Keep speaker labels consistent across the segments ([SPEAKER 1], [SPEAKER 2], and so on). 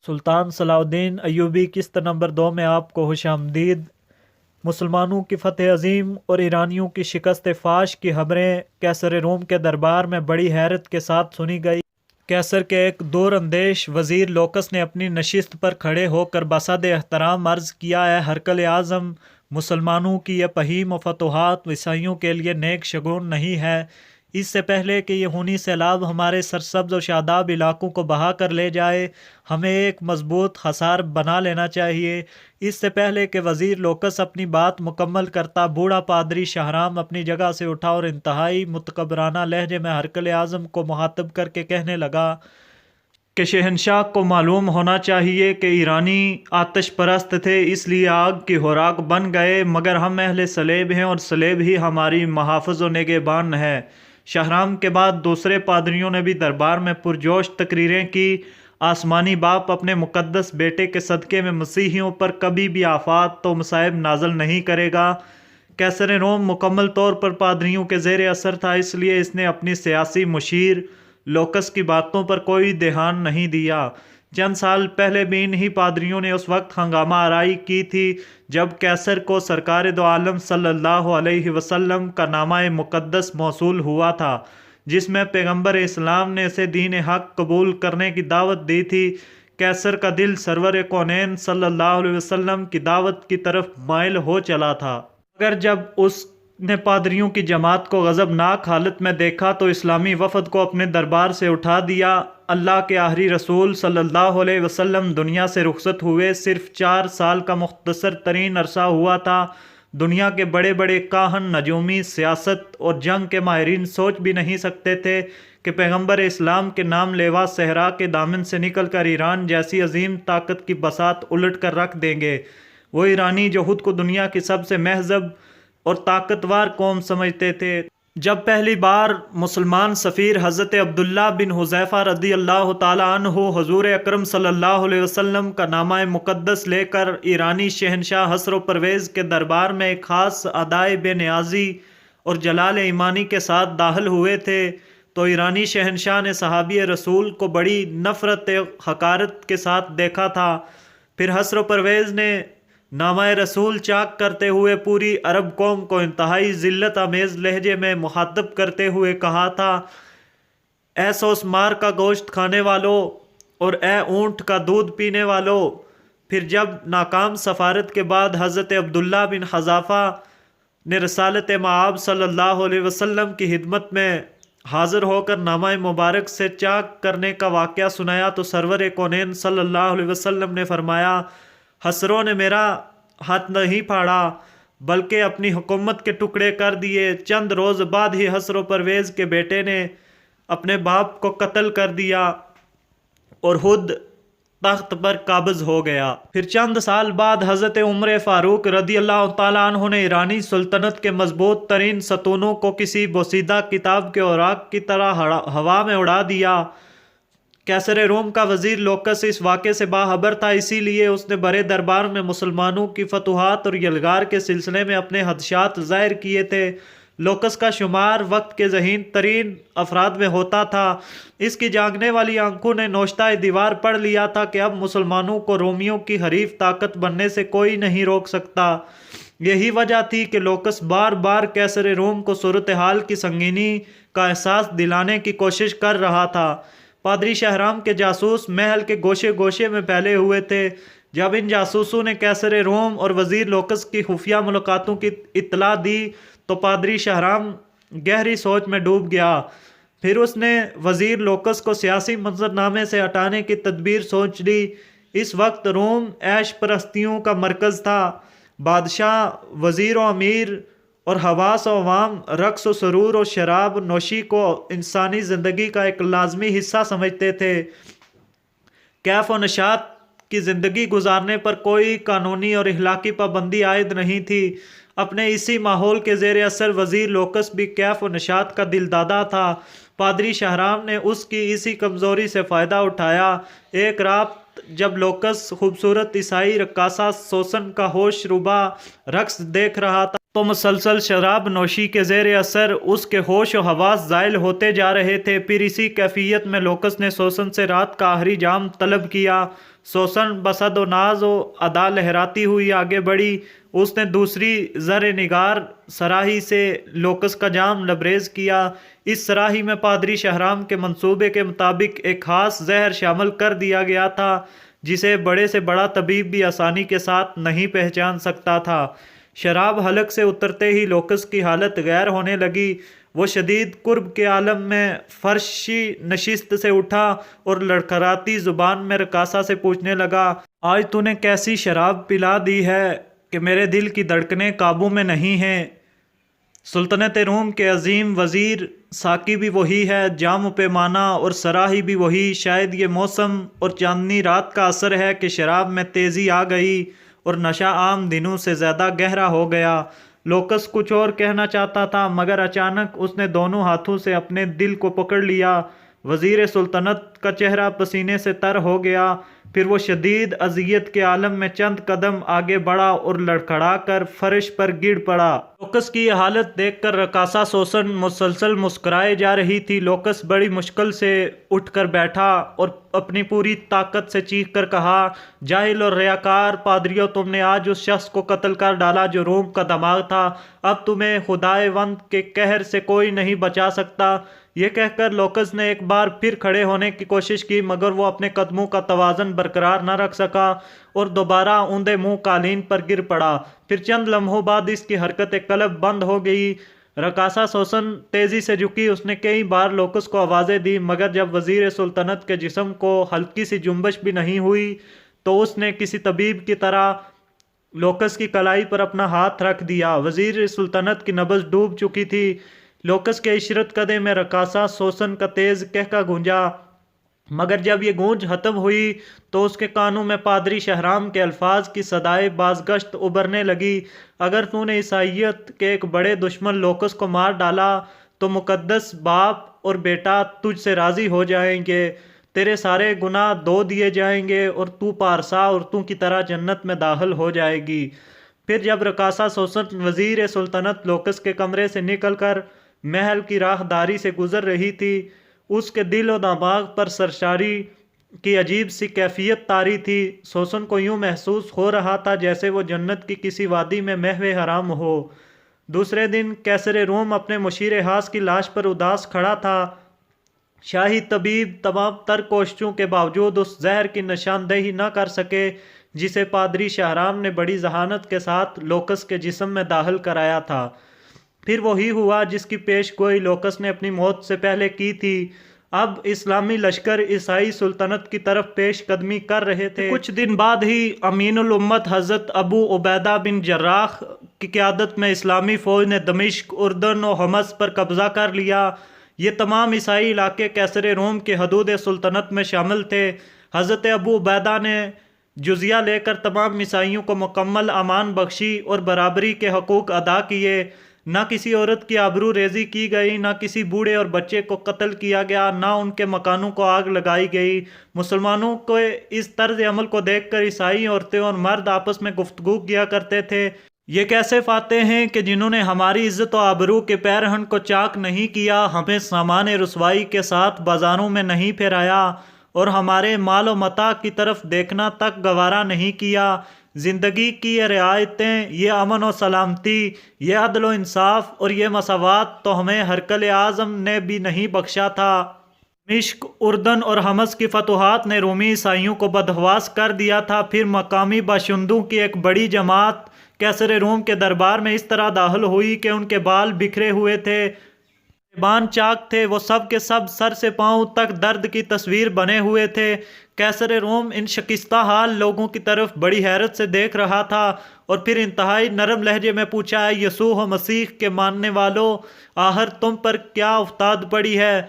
[SPEAKER 1] سلطان صلاح الدین ایوبی قسط نمبر 2 میں آپ کو خوش آمدید۔ مسلمانوں کی فتح عظیم اور ایرانیوں کی شکست فاش کی خبریں قیصر روم کے دربار میں بڑی حیرت کے ساتھ سنی گئی۔ قیصر کے ایک دور اندیش وزیر لوکس نے اپنی نشست پر کھڑے ہو کر بصد احترام عرض کیا، اے ہرقل اعظم، مسلمانوں کی یہ پہیم و فتوحات عیسائیوں کے لیے نیک شگون نہیں ہے۔ اس سے پہلے کہ یہ خونی سیلاب ہمارے سرسبز و شاداب علاقوں کو بہا کر لے جائے، ہمیں ایک مضبوط حصار بنا لینا چاہیے۔ اس سے پہلے کہ وزیر لوکس اپنی بات مکمل کرتا، بوڑھا پادری شاہرام اپنی جگہ سے اٹھا اور انتہائی متکبرانہ لہجے میں ہرقل اعظم کو مخاطب کر کے کہنے لگا کہ شہنشاہ کو معلوم ہونا چاہیے کہ ایرانی آتش پرست تھے، اس لیے آگ کی خوراک بن گئے، مگر ہم اہل صلیب ہیں اور صلیب ہی ہماری محافظ و نگہبان ہے۔ شاہرام کے بعد دوسرے پادریوں نے بھی دربار میں پرجوش تقریریں کی۔ آسمانی باپ اپنے مقدس بیٹے کے صدقے میں مسیحیوں پر کبھی بھی آفات و مصائب نازل نہیں کرے گا۔ قیصر روم مکمل طور پر پادریوں کے زیر اثر تھا، اس لیے اس نے اپنی سیاسی مشیر لوکس کی باتوں پر کوئی دھیان نہیں دیا۔ چند سال پہلے بھی انہی پادریوں نے اس وقت ہنگامہ آرائی کی تھی جب قیصر کو سرکار دو عالم صلی اللہ علیہ وسلم کا نامہ مقدس موصول ہوا تھا، جس میں پیغمبر اسلام نے اسے دین حق قبول کرنے کی دعوت دی تھی۔ قیصر کا دل سرور کونین صلی اللہ علیہ وسلم کی دعوت کی طرف مائل ہو چلا تھا، مگر جب اس نے پادریوں کی جماعت کو غضبناک حالت میں دیکھا تو اسلامی وفد کو اپنے دربار سے اٹھا دیا۔ اللہ کے آخری رسول صلی اللہ علیہ وسلم دنیا سے رخصت ہوئے صرف 4 سال کا مختصر ترین عرصہ ہوا تھا۔ دنیا کے بڑے بڑے کاہن، نجومی، سیاست اور جنگ کے ماہرین سوچ بھی نہیں سکتے تھے کہ پیغمبر اسلام کے نام لیوا صحرا کے دامن سے نکل کر ایران جیسی عظیم طاقت کی بساط الٹ کر رکھ دیں گے۔ وہ ایرانی جو خود کو دنیا کی سب سے مہذب اور طاقتور قوم سمجھتے تھے، جب پہلی بار مسلمان سفیر حضرت عبداللہ بن حذیفہ رضی اللہ تعالیٰ عنہ حضور اکرم صلی اللہ علیہ وسلم کا نامہ مقدس لے کر ایرانی شہنشاہ حسر و پرویز کے دربار میں ایک خاص ادائے بے نیازی اور جلال ایمانی کے ساتھ داخل ہوئے تھے تو ایرانی شہنشاہ نے صحابی رسول کو بڑی نفرت حقارت کے ساتھ دیکھا تھا۔ پھر حسر و پرویز نے نامہ رسول چاک کرتے ہوئے پوری عرب قوم کو انتہائی ذلت آمیز لہجے میں مخاطب کرتے ہوئے کہا تھا، اے سوس مار کا گوشت کھانے والوں اور اے اونٹ کا دودھ پینے والوں۔ پھر جب ناکام سفارت کے بعد حضرت عبداللہ بن حذافہ نے رسالت مآب صلی اللہ علیہ وسلم کی خدمت میں حاضر ہو کر نامہ مبارک سے چاک کرنے کا واقعہ سنایا تو سرور کونین صلی اللہ علیہ وسلم نے فرمایا، حسروں نے میرا ہاتھ نہیں پھاڑا بلکہ اپنی حکومت کے ٹکڑے کر دیے۔ چند روز بعد ہی حسر و پرویز کے بیٹے نے اپنے باپ کو قتل کر دیا اور خود تخت پر قابض ہو گیا۔ پھر چند سال بعد حضرت عمر فاروق رضی اللہ تعالیٰ عنہ نے ایرانی سلطنت کے مضبوط ترین ستونوں کو کسی بوسیدہ کتاب کے اوراق کی طرح ہوا میں اڑا دیا۔ قیصر روم کا وزیر لوکس اس واقعے سے باخبر تھا، اسی لیے اس نے بڑے دربار میں مسلمانوں کی فتوحات اور یلغار کے سلسلے میں اپنے خدشات ظاہر کیے تھے۔ لوکس کا شمار وقت کے ذہین ترین افراد میں ہوتا تھا۔ اس کی جاگنے والی آنکھوں نے نوشتہ دیوار پڑھ لیا تھا کہ اب مسلمانوں کو رومیوں کی حریف طاقت بننے سے کوئی نہیں روک سکتا۔ یہی وجہ تھی کہ لوکس بار بار قیصر روم کو صورتحال کی سنگینی کا احساس دلانے کی کوشش کر رہا تھا۔ پادری شاہرام کے جاسوس محل کے گوشے گوشے میں پھیلے ہوئے تھے۔ جب ان جاسوسوں نے قیصر روم اور وزیر لوکس کی خفیہ ملاقاتوں کی اطلاع دی تو پادری شاہرام گہری سوچ میں ڈوب گیا۔ پھر اس نے وزیر لوکس کو سیاسی منظرنامے سے ہٹانے کی تدبیر سوچ لی۔ اس وقت روم عیش پرستیوں کا مرکز تھا۔ بادشاہ، وزیر و امیر اور حواس و عوام رقص و سرور و شراب نوشی کو انسانی زندگی کا ایک لازمی حصہ سمجھتے تھے۔ کیف و نشاط کی زندگی گزارنے پر کوئی قانونی اور اخلاقی پابندی عائد نہیں تھی۔ اپنے اسی ماحول کے زیر اثر وزیر لوکس بھی کیف و نشاط کا دل دادا تھا۔ پادری شاہرام نے اس کی اسی کمزوری سے فائدہ اٹھایا۔ ایک رات جب لوکس خوبصورت عیسائی رقاصہ سوسن کا ہوش ربا رقص دیکھ رہا تھا تو مسلسل شراب نوشی کے زیر اثر اس کے ہوش و حواس زائل ہوتے جا رہے تھے۔ پھر اسی کیفیت میں لوکس نے سوسن سے رات کا آخری جام طلب کیا۔ سوسن بصد و ناز و ادا لہراتی ہوئی آگے بڑھی۔ اس نے دوسری زر نگار سراہی سے لوکس کا جام لبریز کیا۔ اس سراہی میں پادری شہرام کے منصوبے کے مطابق ایک خاص زہر شامل کر دیا گیا تھا جسے بڑے سے بڑا طبیب بھی آسانی کے ساتھ نہیں پہچان سکتا تھا۔ شراب حلق سے اترتے ہی لوکس کی حالت غیر ہونے لگی۔ وہ شدید قرب کے عالم میں فرشی نشست سے اٹھا اور لڑکھڑاتی زبان میں رقاصہ سے پوچھنے لگا، آج تو نے کیسی شراب پلا دی ہے کہ میرے دل کی دھڑکنیں قابو میں نہیں ہیں؟ سلطنت روم کے عظیم وزیر ساقی بھی وہی ہے، جام و پیمانہ اور سراہی بھی وہی۔ شاید یہ موسم اور چاندنی رات کا اثر ہے کہ شراب میں تیزی آ گئی اور نشہ عام دنوں سے زیادہ گہرا ہو گیا۔ لوکس کچھ اور کہنا چاہتا تھا مگر اچانک اس نے دونوں ہاتھوں سے اپنے دل کو پکڑ لیا۔ وزیر سلطنت کا چہرہ پسینے سے تر ہو گیا۔ پھر وہ شدید اذیت کے عالم میں چند قدم آگے بڑھا اور لڑکھڑا کر فرش پر گر پڑا۔ لوکس کی یہ حالت دیکھ کر رقاصہ سوسن مسلسل مسکرائے جا رہی تھی۔ لوکس بڑی مشکل سے اٹھ کر بیٹھا اور اپنی پوری طاقت سے چیخ کر کہا، جاہل اور ریاکار پادریو، تم نے آج اس شخص کو قتل کر ڈالا جو روم کا دماغ تھا۔ اب تمہیں خدائے وند کے قہر سے کوئی نہیں بچا سکتا۔ یہ کہہ کر لوکس نے ایک بار پھر کھڑے ہونے کی کوشش کی مگر وہ اپنے قدموں کا توازن برقرار نہ رکھ سکا اور دوبارہ اوندے منہ قالین پر گر پڑا۔ پھر چند لمحوں بعد اس کی حرکت قلب بند ہو گئی۔ رقاصہ سوسن تیزی سے جھکی۔ اس نے کئی بار لوکس کو آوازیں دی مگر جب وزیر سلطنت کے جسم کو ہلکی سی جنبش بھی نہیں ہوئی تو اس نے کسی طبیب کی طرح لوکس کی کلائی پر اپنا ہاتھ رکھ دیا۔ وزیر سلطنت کی نبض ڈوب چکی تھی۔ لوکس کے عشرت قدے میں رقاصہ سوسن کا تیز قہقہ گونجا مگر جب یہ گونج ختم ہوئی تو اس کے کانوں میں پادری شہرام کے الفاظ کی صدائے بازگشت ابھرنے لگی، اگر تو نے عیسائیت کے ایک بڑے دشمن لوکس کو مار ڈالا تو مقدس باپ اور بیٹا تجھ سے راضی ہو جائیں گے، تیرے سارے گناہ دھو دیے جائیں گے اور تو پارسا عورتوں کی طرح جنت میں داخل ہو جائے گی۔ پھر جب رقاصہ سوسن وزیر سلطنت لوکس کے کمرے سے نکل کر محل کی راہ داری سے گزر رہی تھی، اس کے دل و دماغ پر سرشاری کی عجیب سی کیفیت طاری تھی۔ سوسن کو یوں محسوس ہو رہا تھا جیسے وہ جنت کی کسی وادی میں محو حرام ہو۔ دوسرے دن قیصر روم اپنے مشیر حاس کی لاش پر اداس کھڑا تھا۔ شاہی طبیب تمام تر کوششوں کے باوجود اس زہر کی نشاندہی نہ کر سکے جسے پادری شہرام نے بڑی ذہانت کے ساتھ لوکس کے جسم میں داخل کرایا تھا۔ پھر وہی ہوا جس کی پیش گوئی لوکس نے اپنی موت سے پہلے کی تھی۔ اب اسلامی لشکر عیسائی سلطنت کی طرف پیش قدمی کر رہے تھے۔ کچھ دن بعد ہی امین الامت حضرت ابو عبیدہ بن جراح کی قیادت میں اسلامی فوج نے دمشق، اردن و حمص پر قبضہ کر لیا۔ یہ تمام عیسائی علاقے قیصر روم کے حدود سلطنت میں شامل تھے۔ حضرت ابو عبیدہ نے جزیہ لے کر تمام عیسائیوں کو مکمل امان بخشی اور برابری کے حقوق ادا کیے۔ نہ کسی عورت کی آبرو ریزی کی گئی، نہ کسی بوڑھے اور بچے کو قتل کیا گیا، نہ ان کے مکانوں کو آگ لگائی گئی۔ مسلمانوں کو اس طرز عمل کو دیکھ کر عیسائی عورتیں اور مرد آپس میں گفتگو کیا کرتے تھے، یہ کیسے فاتح ہیں کہ جنہوں نے ہماری عزت و آبرو کے پیرہن کو چاک نہیں کیا، ہمیں سامان رسوائی کے ساتھ بازاروں میں نہیں پھرایا اور ہمارے مال و متاع کی طرف دیکھنا تک گوارا نہیں کیا۔ زندگی کی یہ رعایتیں، یہ امن و سلامتی، یہ عدل و انصاف اور یہ مساوات تو ہمیں ہرقل اعظم نے بھی نہیں بخشا تھا۔ دمشق، اردن اور حمص کی فتوحات نے رومی عیسائیوں کو بدحواس کر دیا تھا۔ پھر مقامی باشندوں کی ایک بڑی جماعت قیصر روم کے دربار میں اس طرح داخل ہوئی کہ ان کے بال بکھرے ہوئے تھے، زبان چاک تھے، وہ سب کے سب سر سے پاؤں تک درد کی تصویر بنے ہوئے تھے۔ قیصر روم ان شکستہ حال لوگوں کی طرف بڑی حیرت سے دیکھ رہا تھا اور پھر انتہائی نرم لہجے میں پوچھا، یسوع مسیح کے ماننے والوں، آخر تم پر کیا افتاد پڑی ہے؟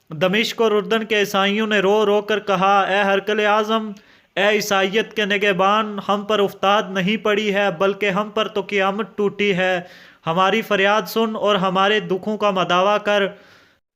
[SPEAKER 1] دمشق اور اردن کے عیسائیوں نے رو رو کر کہا، اے ہرقل اعظم، اے عیسائیت کے نگہبان، ہم پر افتاد نہیں پڑی ہے بلکہ ہم پر تو قیامت ٹوٹی ہے۔ ہماری فریاد سن اور ہمارے دکھوں کا مداوع کر۔